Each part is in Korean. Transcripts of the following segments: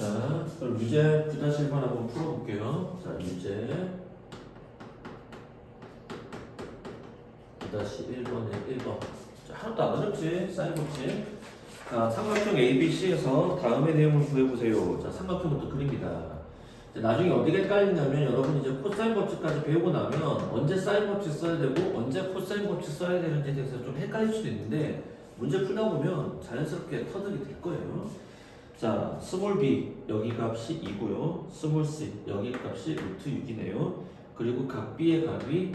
자, 그럼 유제 9-1번 한번 풀어볼게요. 자, 유제 9-1번에 1번. 자, 하나도 안 어렵지? 사인 법칙. 자, 삼각형 ABC에서 다음의 내용을 구해보세요. 자, 삼각형부터 그립니다. 나중에 어디가 헷갈리냐면 여러분이 이제 코사인 법칙까지 배우고 나면 언제 사인 법칙 써야 되고 언제 코사인 법칙 써야 되는지에 대해서 좀 헷갈릴 수도 있는데 문제 풀다 보면 자연스럽게 터득이 될 거예요. 자, 스몰 b 여기 값이 2고요. 스몰 c 여기 값이 루트 6이네요. 그리고 각 b의 값이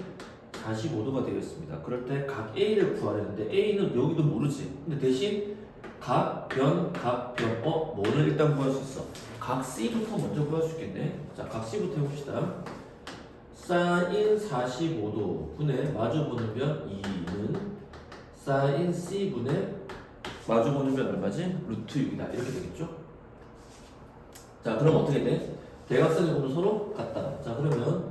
45도가 되겠습니다. 그럴 때 각 a를 구하려는데 a는 여기도 모르지. 근데 대신 각, 변, 뭐를 일단 구할 수 있어. 각 C부터 먼저 구할 수 있겠네. 자, 각 C부터 해봅시다. 사인 45도 분의 마주보는 변 2는 사인 C 분의 마주보는 변 얼마지? 루트 6이다. 이렇게 되겠죠? 자, 그럼 어떻게 돼? 대각선의 곱은 서로 같다. 자, 그러면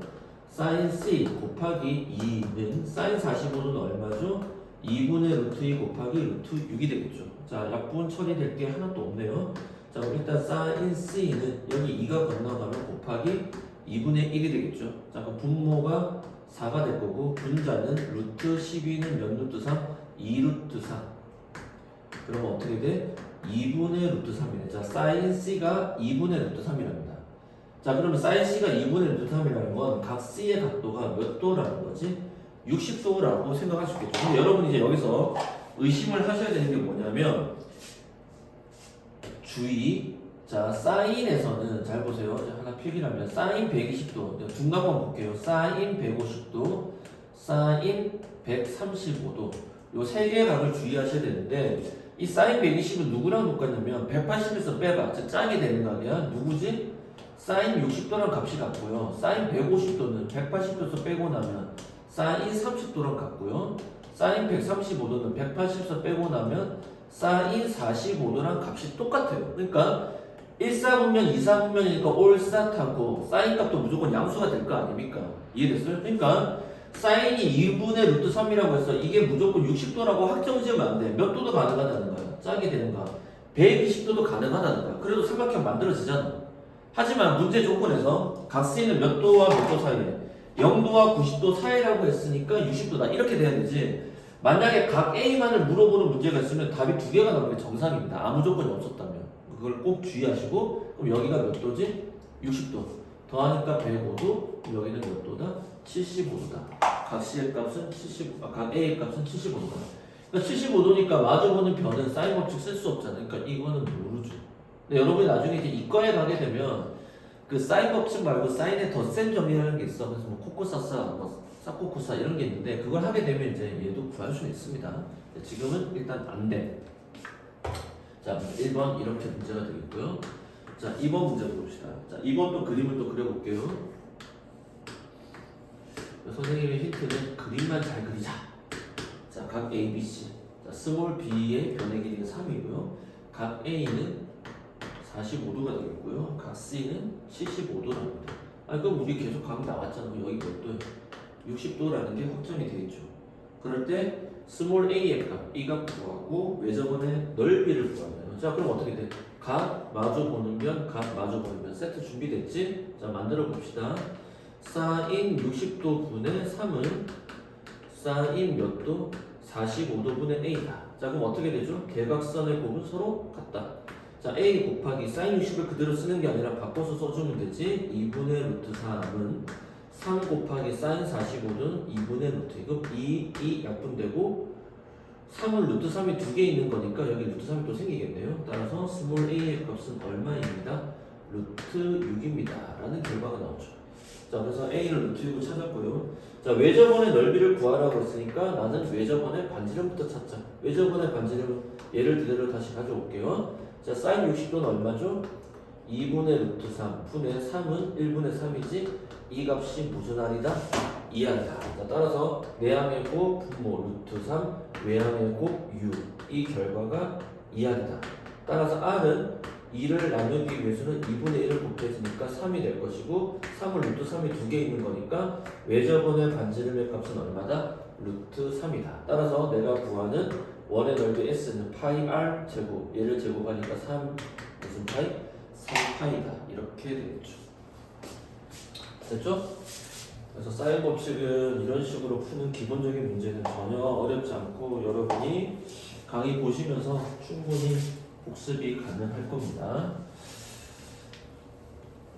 사인 C 곱하기 2는 사인 45도는 얼마죠? 2분의 루트 2 곱하기 루트 6이 되겠죠. 자, 약분 처리될 게 하나도 없네요. 자, 그럼 일단 사인 C는 여기 2가 건너가면 곱하기 2분의 1이 되겠죠. 자, 그럼 분모가 4가 될 거고 분자는 루트 12는 몇 루트 3? 2루트 3. 그러면 어떻게 돼? 2분의 루트 3이네. 자, 사인 C가 2분의 루트 3이랍니다. 자, 그러면 사인 C가 2분의 루트 3이라는 건 각 C의 각도가 몇 도라는 거지? 60도라고 생각할 수 있겠죠. 근데 여러분이 이제 여기서 의심을 하셔야 되는 게 뭐냐면 주의. 자, 사인에서는 잘 보세요. 하나 필기라면 사인 120도 중간번 볼게요. 사인 150도, 사인 135도 요 세 개의 각을 주의하셔야 되는데 이 사인 120은 누구랑 똑같냐면 180에서 빼봐. 즉 짝이 되는 거 아니야? 누구지? 사인 60도랑 값이 같고요. 사인 150도는 180도에서 빼고 나면 사인 30도랑 같고요. 사인 135도는 180에서 빼고 나면 사인 45도랑 값이 똑같아요. 그러니까 1사분면 2사분면이니까 올사타고 사인 값도 무조건 양수가 될 거 아닙니까? 이해됐어요? 그러니까 사인이 2분의 루트 3이라고 해서 이게 무조건 60도라고 확정 지으면 안 돼. 몇 도도 가능하다는 거야. 짝이 되는 거야. 120도도 가능하다는 거야. 그래도 삼각형 만들어지잖아. 하지만 문제 조건에서 각 C는 몇 도와 몇 도 사이에 0도와 90도 사이라고 했으니까 60도다. 이렇게 돼야 되지. 만약에 각 A만을 물어보는 문제가 있으면 답이 두 개가 나오는 게 정상입니다. 아무 조건이 없었다면. 그걸 꼭 주의하시고, 그럼 여기가 몇 도지? 60도. 더하니까 105도, 그럼 여기는 몇 도다? 75도다. 각 C의 값은 각 A의 값은 75도다. 그러니까 75도니까 마주보는 변은 사인 법칙 쓸 수 없잖아. 그러니까 이거는 모르죠. 근데 여러분이 나중에 이제 이과에 가게 되면 그 사인 법칙 말고 사인의 더 센 점이라는 게 있어. 그래서 뭐 코코사사, 뭐 사코코사 이런 게 있는데 그걸 하게 되면 이제 얘도 구할 수 있습니다. 지금은 일단 안 돼. 자, 1번 이렇게 문제가 되겠고요. 자, 2번 문제 봅시다. 자, 2번도 그림을 또 그려볼게요. 선생님의 힌트는 그림만 잘 그리자. 자, 각 A, B, C. 자, 스몰 b의 변의 길이가 3이고요. 각 A는 45도가 되겠고요. 각 C는 75도랍니다. 아니, 그럼 우리 계속 각 나왔잖아. 여기 몇 도에? 60도라는 게 확정이 되겠죠. 그럴 때 스몰 a의 값, 이 값 구하고 외접원의 넓이를 구하면 자, 그럼 어떻게 돼? 각 마주 보는 변, 각 마주 보는 변 세트 준비됐지? 자, 만들어 봅시다. 사인 60도 분의 3은 사인 몇 도? 45도 분의 a다. 자, 그럼 어떻게 되죠? 개각선의 곱은 서로 같다. 자, a 곱하기 사인 60을 그대로 쓰는 게 아니라 바꿔서 써주면 되지. 2분의 루트 3은 3 곱하기 사인 45도는 2분의 루트. 이거 2 약분되고 3은 루트 3이 두 개 있는 거니까 여기 루트 3이 또 생기겠네요. 따라서 스몰 a의 값은 얼마입니다? 루트 6입니다. 라는 결과가 나오죠. 자, 그래서 a를 루트 6을 찾았고요. 자, 외접원의 넓이를 구하라고 했으니까 나는 외접원의 반지름부터 찾자. 외접원의 반지름 얘를 그대로 다시 가져올게요. 자, 사인 60도는 얼마죠? 2분의 루트 3 분의 3은 1분의 3이지 이 값이 무슨 알이다? 2알이다. 자, 따라서 내항의 곱 분모 루트 3 외항의 곱 u 이 결과가 2알이다. 따라서 r은 2를 나누기 위해서는 2분의 1을 곱해주니까 3이 될 것이고 3은 루트 3이 두 개 있는 거니까 외접원의 반지름의 값은 얼마다? 루트 3이다. 따라서 내가 구하는 원의 넓이 s는 파이 r 제곱 얘를 제곱하니까 3 무슨 파이? 3파이다 이렇게 되겠죠. 됐죠? 그래서 사인 법칙은 이런 식으로 푸는 기본적인 문제는 전혀 어렵지 않고 여러분이 강의 보시면서 충분히 복습이 가능할 겁니다.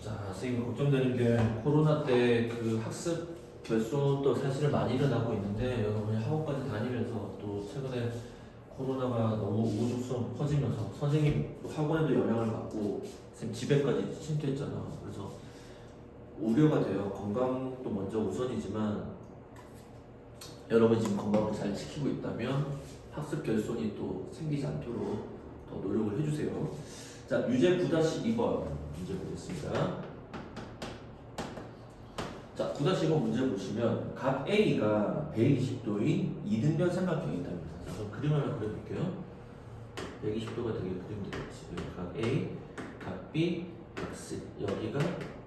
자, 선생님 걱정되는 게 코로나 때 그 학습 결손도 사실은 많이 일어나고 있는데 여러분이 학원까지 다니면서 또 최근에 코로나가 너무 우후죽순 퍼지면서 선생님 학원에도 영향을 받고 선생님 집에까지 침투했잖아. 그래서 우려가 돼요. 건강도 먼저 우선이지만 여러분이 지금 건강을 잘 지키고 있다면 학습 결손이 또 생기지 않도록 더 노력을 해주세요. 자, 유제 9-2번 문제 보겠습니다. 자, 9-2번 문제 보시면 각 A가 120도인 이등변 삼각형이 있답니다. 자, 그럼 그림 하나 그려볼게요. 120도가 되게 그림 되겠지. 각 A, 각 B, 각 C. 여기가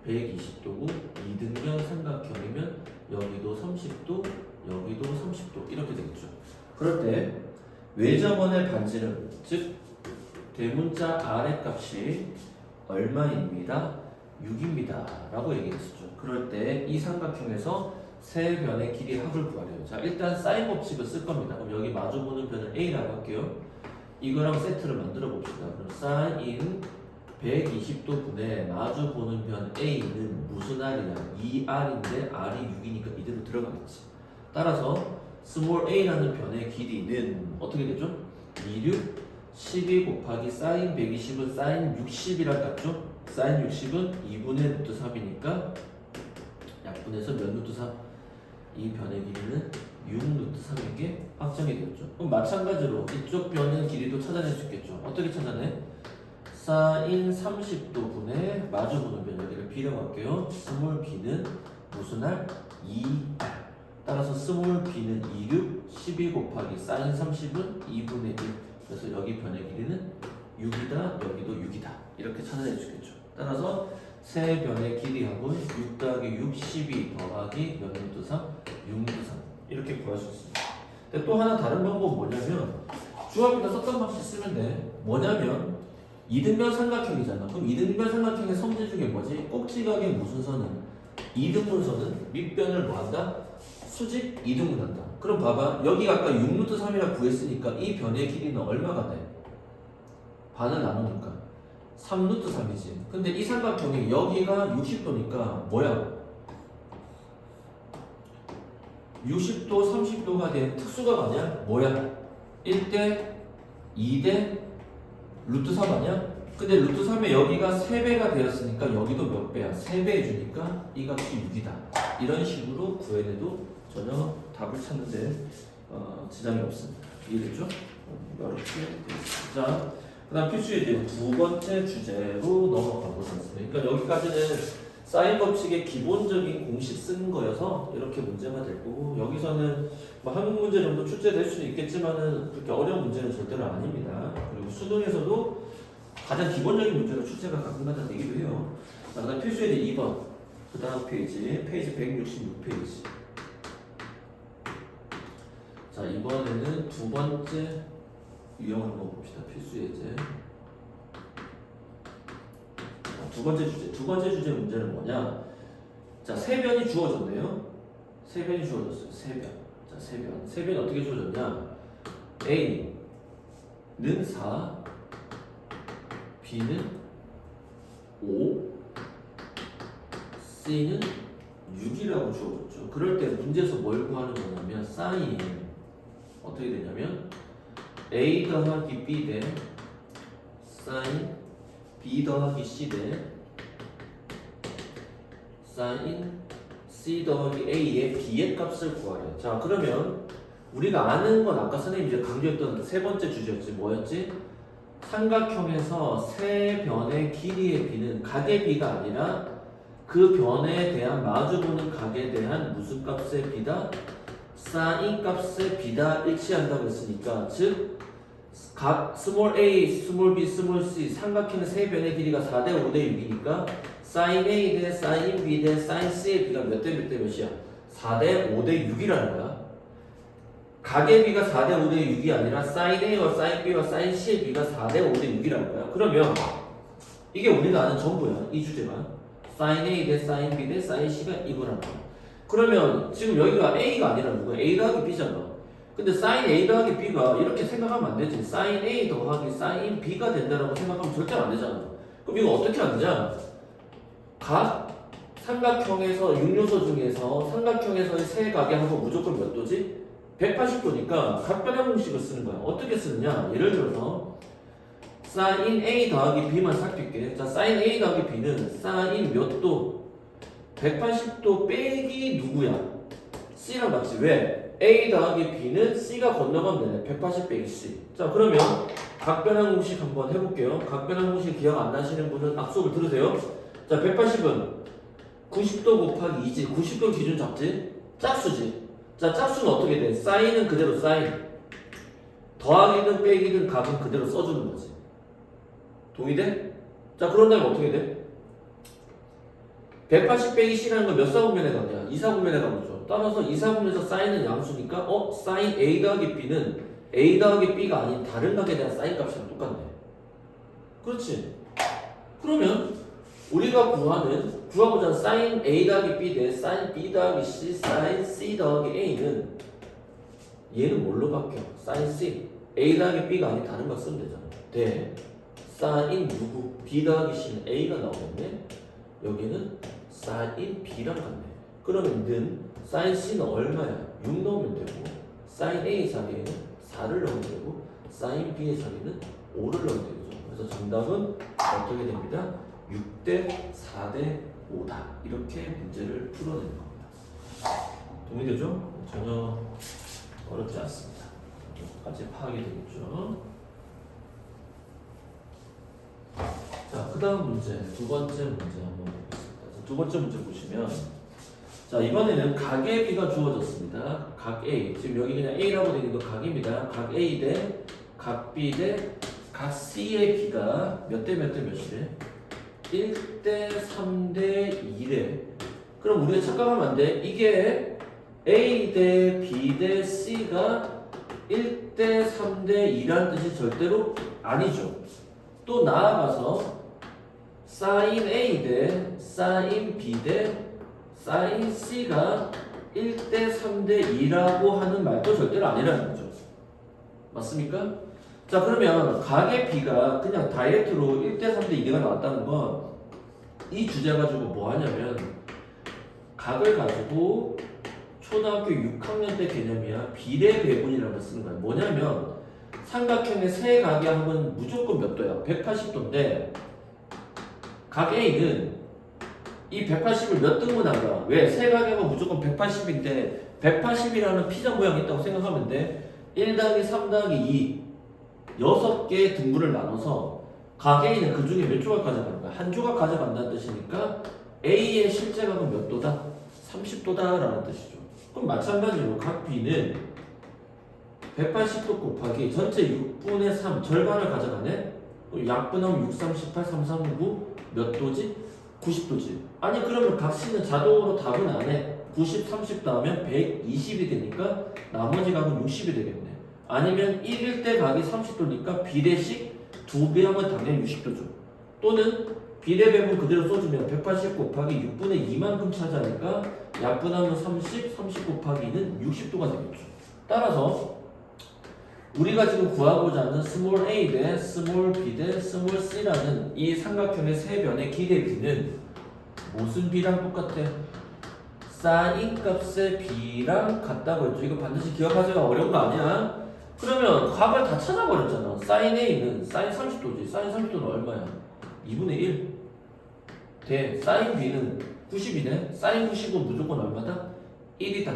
120도고 이등변 삼각형이면 여기도 30도, 여기도 30도 이렇게 되겠죠. 그럴 때 외접원의 반지름, 즉 대문자 R의 값이 얼마입니다. 6입니다. 라고 얘기했었죠. 그럴 때 이 삼각형에서 세 변의 길이 합을 구하래요. 자, 일단 사인 법칙을 쓸 겁니다. 그럼 여기 마주보는 변을 A라고 할게요. 이거랑 세트를 만들어 봅시다. 그럼 사인 120도 분의 마주보는 변 A는 무슨 R이냐? 2R인데 R이 6이니까 이대로 들어가겠지. 따라서 스몰 a라는 변의 길이는 어떻게 되죠? 26, 12 곱하기 사인 120은 사인 60이랑 같죠? 사인 60은 2분의 루트 3이니까 약분해서 몇 루트 3? 이 변의 길이는 6 루트 3에게 확정이 되었죠. 그럼 마찬가지로 이쪽 변의 길이도 찾아낼 수 있겠죠. 어떻게 찾아내? 사인 30도 분의 마주보는 변 여기를 b라고 할게요. 스몰 b는 무슨 할? 2r. 따라서 스몰 b는 26, 12 곱하기 사인 30은 2분의 1. 그래서 여기 변의 길이는 6이다, 여기도 6이다. 이렇게 찾아낼 수 있겠죠. 따라서 세 변의 길이하고 6 더하기 6, 12 더하기 몇 루트 3? 6 루트 3. 이렇게 구할 수 있습니다. 근데 또 하나 다른 방법은 뭐냐면 중학교 때 썼던 방식 쓰면 돼. 뭐냐면 이등변 삼각형이잖아. 그럼 이등변 삼각형의 성질 중에 뭐지? 꼭지각의 무슨 선은? 이등분선은 밑변을 뭐한다? 수직 이등분한다. 그럼 봐봐. 여기가 아까 6루트 3이라 구했으니까 이 변의 길이는 얼마가 돼? 반을 나누니까 3루트 3이지. 근데 이 삼각형이 여기가 60도니까 뭐야? 60도, 30도가 된 특수각 아니야? 뭐야? 1대 2대 루트 3 아니야? 근데 루트 3에 여기가 3배가 되었으니까 여기도 몇 배야? 3배 해주니까 이 값이 6이다. 이런 식으로 구해내도 전혀 답을 찾는데 지장이 없습니다. 이해됐죠? 이렇게 되겠습니다. 자, 그 다음 필수 이제 두 번째 주제로 넘어가 보겠습니다. 그러니까 여기까지는 사인 법칙의 기본적인 공식 쓰는 거여서 이렇게 문제가 될 거고, 여기서는 뭐 한국 문제 정도 출제될 수는 있겠지만은 그렇게 어려운 문제는 절대로 아닙니다. 그리고 수능에서도 가장 기본적인 문제로 출제가 가끔가다 되기도 해요. 자, 그 다음 필수 이제 2번 그 다음 페이지 166페이지. 자, 이번에는 두 번째 유형을 한번 봅시다. 필수 예제. 두 번째 주제 문제는 뭐냐? 자, 세 변이 주어졌네요. 세 변이 주어졌어요. 세 변. 자, 세 변이 어떻게 주어졌냐? A는 4, B는 5, C는 6이라고 주어졌죠. 그럴 때 문제에서 뭘 구하는 거냐면 사인 어떻게 되냐면 A 더하기 B 대 사인 B 더하기 C 대 사인 C 더하기 A의 B의 값을 구하래. 자, 그러면 우리가 아는 건 아까 선생님이 이제 강조했던 세 번째 주제였지. 뭐였지? 삼각형에서 세 변의 길이의 B는 각의 B가 아니라 그 변에 대한 마주보는 각에 대한 무슨 값의 B다? 사인 값의 B다 일치한다고 했으니까, 즉 각 스몰 a, 스몰 b, 스몰 c 삼각형의 세 변의 길이가 4대 5대 6이니까 사인 a 대 사인 b 대 사인 c의 b가 몇 대 몇 대 몇이야? 4대 5대 6이라는 거야. 각의 b가 4대 5대 6이 아니라 사인 a와 사인 b와 사인 c의 b가 4대 5대 6이라는 거야. 그러면 이게 우리가 아는 전부야. 이 주제가. sin A 대 sin B 대 sin C가 이거란 말이야. 그러면 지금 여기가 A가 아니라 누구야? A 더하기 B잖아. 근데 sin A 더하기 B가 이렇게 생각하면 안 되지. sin A 더하기 sin B가 된다라고 생각하면 절대 안 되잖아. 그럼 이거 어떻게 하느냐? 각 삼각형에서 육요소 중에서 삼각형에서의 세 각의 합은 무조건 몇 도지? 180도니까 각변화 공식을 쓰는 거야. 어떻게 쓰느냐? 예를 들어서 sin A 더하기 B만 살필게. 자, sin A 더하기 B는 sin 몇 도? 180도 빼기 누구야? C랑 같지. 왜? A 더하기 B는 C가 건너가면 되네. 180 빼기 C. 자, 그러면 각변화 공식 한번 해볼게요. 각변화 공식 기억 안 나시는 분은 악수업을 들으세요. 자, 180은 90도 곱하기 2지. 90도 기준 잡지? 짝수지. 자, 짝수는 어떻게 돼? 사인은 그대로 사인. 더하기든 빼기든 값은 그대로 써주는 거지. 동의돼? 자, 그런 다음에 어떻게 돼? 180 빼기 C라는 건 몇 사분면에 가냐? 2사분면에 가보죠. 따라서 2사분면에서 사인은 양수니까 사인 A 더하기 B는 A 더하기 B가 아닌 다른 각에 대한 사인 값이랑 똑같네. 그렇지? 그러면 우리가 구하고자 하는 sin A 더하기 B 대 sin B 더하기 C, sin C 더하기 A는 얘는 뭘로 바뀌어? sin C. A 더하기 B가 아닌 다른 거 쓰면 되잖아. 대 sin 누구? B 더하기 C는 A가 나오겠네. 여기는 sin B랑 같네. 그러면 는 sin C는 얼마야? 6 넣으면 되고 sin A 자리에는 4를 넣으면 되고 sin B의 자리는 5를 넣으면 되죠. 그래서 정답은 어떻게 됩니다? 6대 4대 5다. 이렇게 문제를 풀어내는 겁니다. 동의되죠? 전혀 어렵지 않습니다. 여기까지 파악이 되겠죠? 자, 그 다음 문제, 두 번째 문제 한번 보겠습니다. 자, 두 번째 문제 보시면 자, 이번에는 각의 B가 주어졌습니다. 각 A. 지금 여기 그냥 A라고 되어 있는 거 각입니다. 각 A 대 각 B 대 각 C의 B가 몇 대 몇 대 몇이래? 1대 3대 2래. 그럼 우리가 착각하면 안 돼. 이게 A 대 B 대 C가 1대 3대 2라는 뜻이 절대로 아니죠. 또 나아가서 sin A 대 sin B 대 sin C가 1대 3대 2라고 하는 말도 절대로 아니라는 거죠. 맞습니까? 자, 그러면 각의 B가 그냥 다이렉트로 1대 3대 2가 나왔다는 건 이 주제 가지고 뭐 하냐면 각을 가지고 초등학교 6학년 때 개념이야. 비례 배분이라고 쓰는 거야. 뭐냐면 삼각형의 세 각의 합은 무조건 몇 도야? 180도인데 각 A는 이 180을 몇 등분한 거야? 왜? 세 각의 합은 무조건 180인데 180이라는 피자 모양이 있다고 생각하면 돼. 1 더하기 3 더하기 2 6개의 등분을 나눠서 각 A는 그 중에 몇 조각 가져가는 거야? 한 조각 가져간다는 뜻이니까 A의 실제각은 몇 도다? 30도다라는 뜻이죠. 그럼 마찬가지로 각 B는 180도 곱하기 전체 6분의 3 절반을 가져가네? 약분하면 6, 3, 18, 3, 3, 9 몇 도지? 90도지. 아니 그러면 각 C는 자동으로 답은 안 해. 90, 30 더하면 120이 되니까 나머지 각은 60이 되겠네. 아니면 1일 때 각이 30도니까 비례식 2배 하면 당연히 60도죠. 또는 비례 배분 그대로 써주면 180 곱하기 6분의 2만큼 차지하니까 약분하면 30, 30 곱하기 2는 60도가 되겠죠. 따라서 우리가 지금 구하고자 하는 스몰 a 대 스몰 b 대 스몰 c라는 이 삼각형의 세 변의 길이의 b는 무슨 b랑 똑같아? sin 값의 b랑 같다고 했죠. 이거 반드시 기억하세요. 어려운 거 아니야. 그러면 각을 다 찾아버렸잖아. sin a는 sin 30도지. sin 30도는 얼마야? 2분의 1 대 sin b는 90이네. sin 90은 무조건 얼마다? 1이다.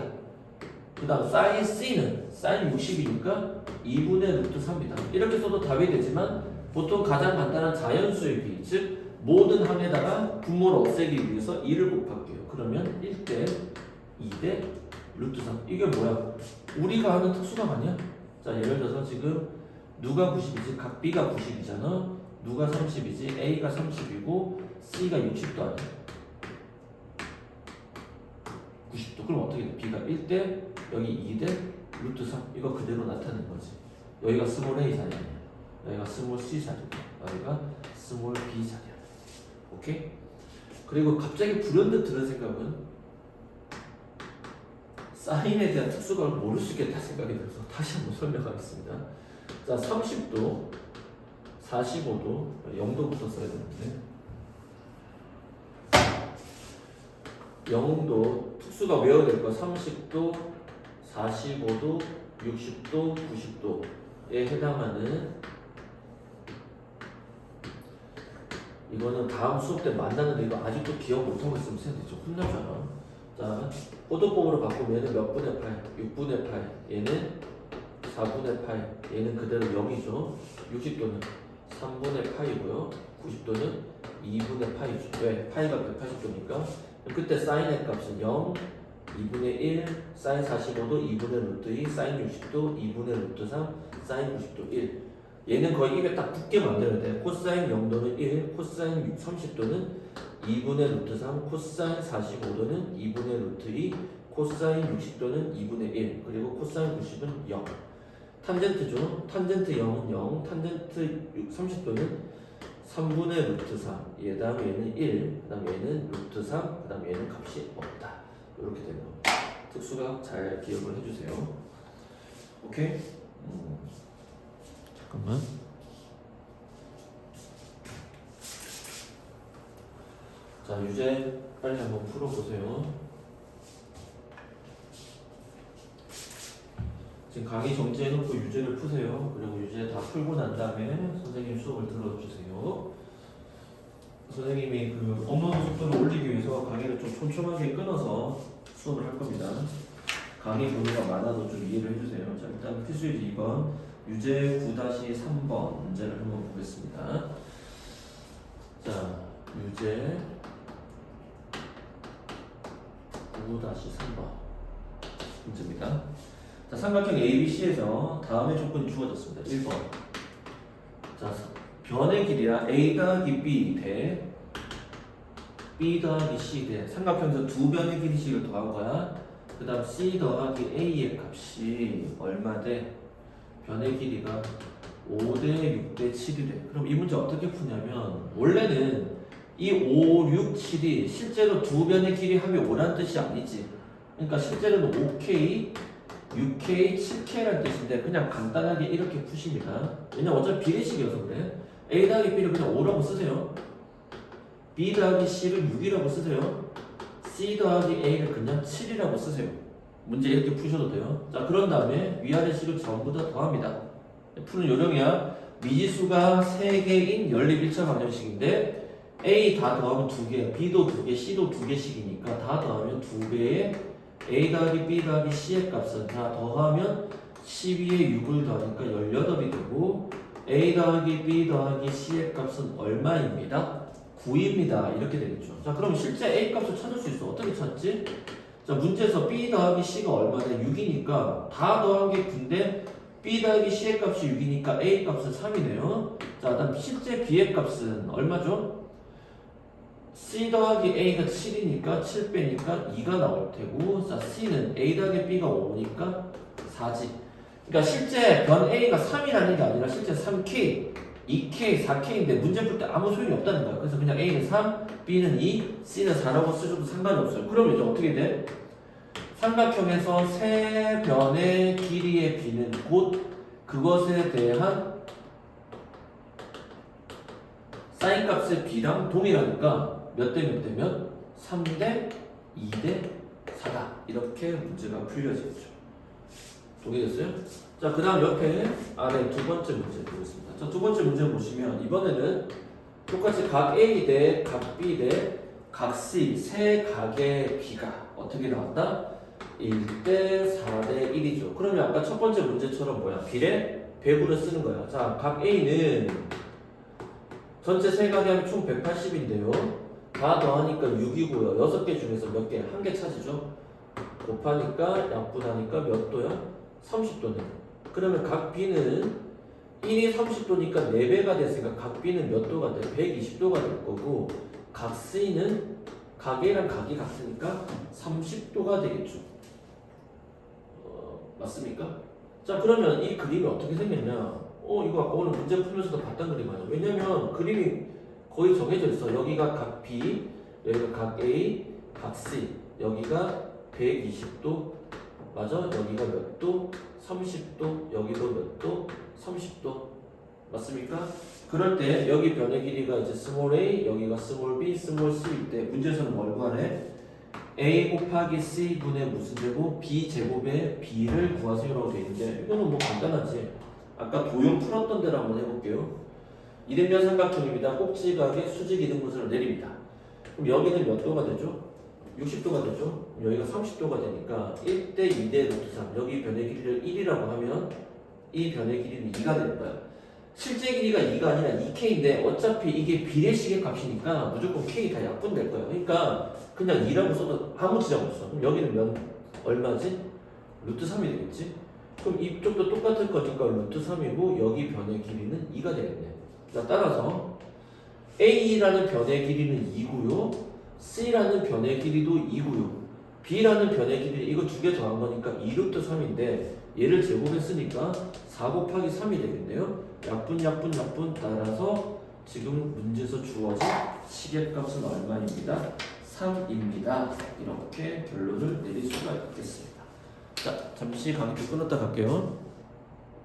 그 다음 sin c는 sin 60이니까 2분의 루트 3이다. 이렇게 써도 답이 되지만 보통 가장 간단한 자연수의 비, 즉 모든 항에다가 분모를 없애기 위해서 2를 곱할게요. 그러면 1대 2대 루트 3. 이게 뭐야? 우리가 하는 특수각 아니야? 자, 예를 들어서 지금 누가 90이지? 각 B가 90이잖아. 누가 30이지? A가 30이고 C가 60도 아니야. 90도. 그럼 어떻게 돼? B가 1대 여기 2대 루트 3. 이거 그대로 나타낸 거지. 여기가 스몰 A 자리야. 여기가 스몰 C 자리야. 여기가 스몰 B 자리야. 오케이? 그리고 갑자기 불현듯 드는 생각은 사인에 대한 특수각을 모를 수 있겠다 생각이 들어서 다시 한번 설명하겠습니다. 자, 30도, 45도, 0도부터 써야 되는데 0도 특수각 외워야 될 거 30도, 45도, 60도, 90도에 해당하는 이거는 다음 수업 때 만나는데 이거 아직도 기억 못하고 있으면 쌤들이 좀 혼나잖아. 자, 호도법으로 바꾸면 얘는 몇 분의 8? 6분의 8. 얘는 4분의 8. 얘는 그대로 0이죠. 60도는 3분의 8이고요. 90도는 2분의 8이죠. 왜? 파이가 180도니까. 그때 사인의 값은 0, 2분의 1, 사인 45도 2분의 루트 2, 사인 60도 2분의 루트 3, 사인 90도 1. 얘는 거의 입에 딱 붙게 만들어야 돼. 코사인 0도는 1, 코사인 30도는 2분의 루트 3, 코사인 45도는 2분의 루트 2, 코사인 60도는 2분의 1, 그리고 코사인 90은 0. 탄젠트죠. 탄젠트 0은 0, 탄젠트 30도는 3분의 루트 3, 그 다음에 얘는 1, 그 다음에 얘는 루트 3, 그 다음에 얘는 값이 없다. 이렇게 되는 겁니다. 특수각 잘 기억을 해주세요. 오케이? 잠깐만. 자, 유제 빨리 한번 풀어보세요. 지금 강의 정지해놓고 유제를 푸세요. 그리고 유제 다 풀고 난 다음에 선생님 수업을 들어주세요. 선생님이 그 업로드 속도를 올리기 위해서 강의를 좀 촘촘하게 끊어서 수업을 할 겁니다. 강의 종류가 많아도 좀 이해를 해주세요. 자, 일단 필수유지 2번 유제 9-3번 문제를 한번 보겠습니다. 자, 유제 9-3번 문제입니다. 자, 삼각형 ABC에서 다음의 조건이 주어졌습니다. 1번. 자, 변의 길이야 A 더하기 B 대 B 더하기 C 대 삼각형에서 두 변의 길이씩을 더한 거야. 그 다음 C 더하기 A의 값이 얼마 대? 변의 길이가 5대 6대 7이 돼. 그럼 이 문제 어떻게 푸냐면 원래는 이 5, 6, 7이 실제로 두 변의 길이 합이 5란 뜻이 아니지. 그러니까 실제로는 5K 6K, 7K라는 뜻인데 그냥 간단하게 이렇게 푸십니다. 왜냐면 어차피 비례식이어서 그래. A 더하기 B를 그냥 5라고 쓰세요. B 더하기 C를 6이라고 쓰세요. C 더하기 A를 그냥 7이라고 쓰세요. 문제 이렇게 푸셔도 돼요. 자, 그런 다음에 위아래 식을 전부 다 더합니다. 푸는 요령이야. 미지수가 3개인 연립 1차 방정식인데 A 다 더하면 2개, B도 2개, C도 2개씩이니까 다 더하면 2배의 A 더하기 B 더하기 C의 값은 다 더하면 12에 6을 더하니까 18이 되고 A 더하기 B 더하기 C의 값은 얼마입니다? 9입니다. 이렇게 되겠죠. 자, 그럼 실제 A 값을 찾을 수 있어. 어떻게 찾지? 자, 문제에서 B 더하기 C가 얼마냐? 6이니까 다 더한 게 9인데 B 더하기 C의 값이 6이니까 A 값은 3이네요. 자, 그다음 실제 B의 값은 얼마죠? C 더하기 A가 7이니까 7 빼니까 2가 나올 테고, 자, C는 A 더하기 B가 5니까 4지. 그러니까 실제 변 A가 3이라는 게 아니라 실제 3K, 2K, 4K인데 문제 풀 때 아무 소용이 없다는 거야. 그래서 그냥 A는 3, B는 2, C는 4라고 쓰셔도 상관이 없어요. 그럼 이제 어떻게 돼? 삼각형에서 세 변의 길이의 B는 곧 그것에 대한 사인 값의 B랑 동일하니까 몇 대 몇 대면 3대 2대 4다. 이렇게 문제가 풀려지겠죠. 동의됐어요? 자, 그 다음 옆에 아래 두 번째 문제 보겠습니다. 자, 두 번째 문제 보시면 이번에는 똑같이 각 A 대 각 B 대 각 C 세 각의 B가 어떻게 나왔다? 1대 4대 1이죠. 그러면 아까 첫 번째 문제처럼 뭐야? 비례 배분을 쓰는 거야. 자, 각 A는 전체 세 각이 하면 총 180인데요. 다 더하니까 6이고요. 6개 중에서 몇 개? 한 개 찾으죠. 곱하니까 약분하니까 몇 도야? 30도네. 그러면 각 B는 1이 30도니까 4배가 됐으니까 각 B는 몇 도가 돼? 120도가 될 거고 각 C는 각 A랑 각이 같으니까 30도가 되겠죠. 맞습니까? 자, 그러면 이 그림이 어떻게 생겼냐? 이거 아까 오늘 문제 풀면서도 봤던 그림 아니야? 왜냐면 그림이 거의 정해져 있어. 여기가 각 B, 여기가 각 A, 각 C. 여기가 120도, 맞아? 여기가 몇 도? 30도. 여기도 몇 도? 30도. 맞습니까? 그럴 때 여기 변의 길이가 이제 스몰 a, 여기가 스몰 b, 스몰 c일 때 문제에서는 뭘 구하래? a 곱하기 c 분의 무슨 제곱? b 제곱의 b를 구하세요라고 돼 있는데 이거는 뭐 간단하지. 아까 도형 풀었던 대로 한번 해볼게요. 이등변 삼각형입니다. 꼭지각의 수직 이등분선을 내립니다. 그럼 여기는 몇 도가 되죠? 60도가 되죠? 여기가 30도가 되니까 1대 2대 루트 3. 여기 변의 길이를 1이라고 하면 이 변의 길이는 2가 되는 거야. 실제 길이가 2가 아니라 2K인데 어차피 이게 비례식의 값이니까 무조건 K 다 약분될 거예요. 그러니까 그냥 2라고 써도 아무 지장 없어. 그럼 여기는 얼마지? 루트 3이 되겠지? 그럼 이쪽도 똑같을 거니까 루트 3이고 여기 변의 길이는 2가 되겠네. 자, 따라서 A라는 변의 길이는 2고요. C라는 변의 길이도 2고요. B라는 변의 길이 이거 두 개 더한 거니까 2루트 3인데 얘를 제곱했으니까 4 곱하기 3이 되겠네요. 약분 따라서 지금 문제에서 주어진 시계값은 얼마입니다? 3입니다. 이렇게 결론을 내릴 수가 있겠습니다. 자, 잠시 강의 끊었다 갈게요.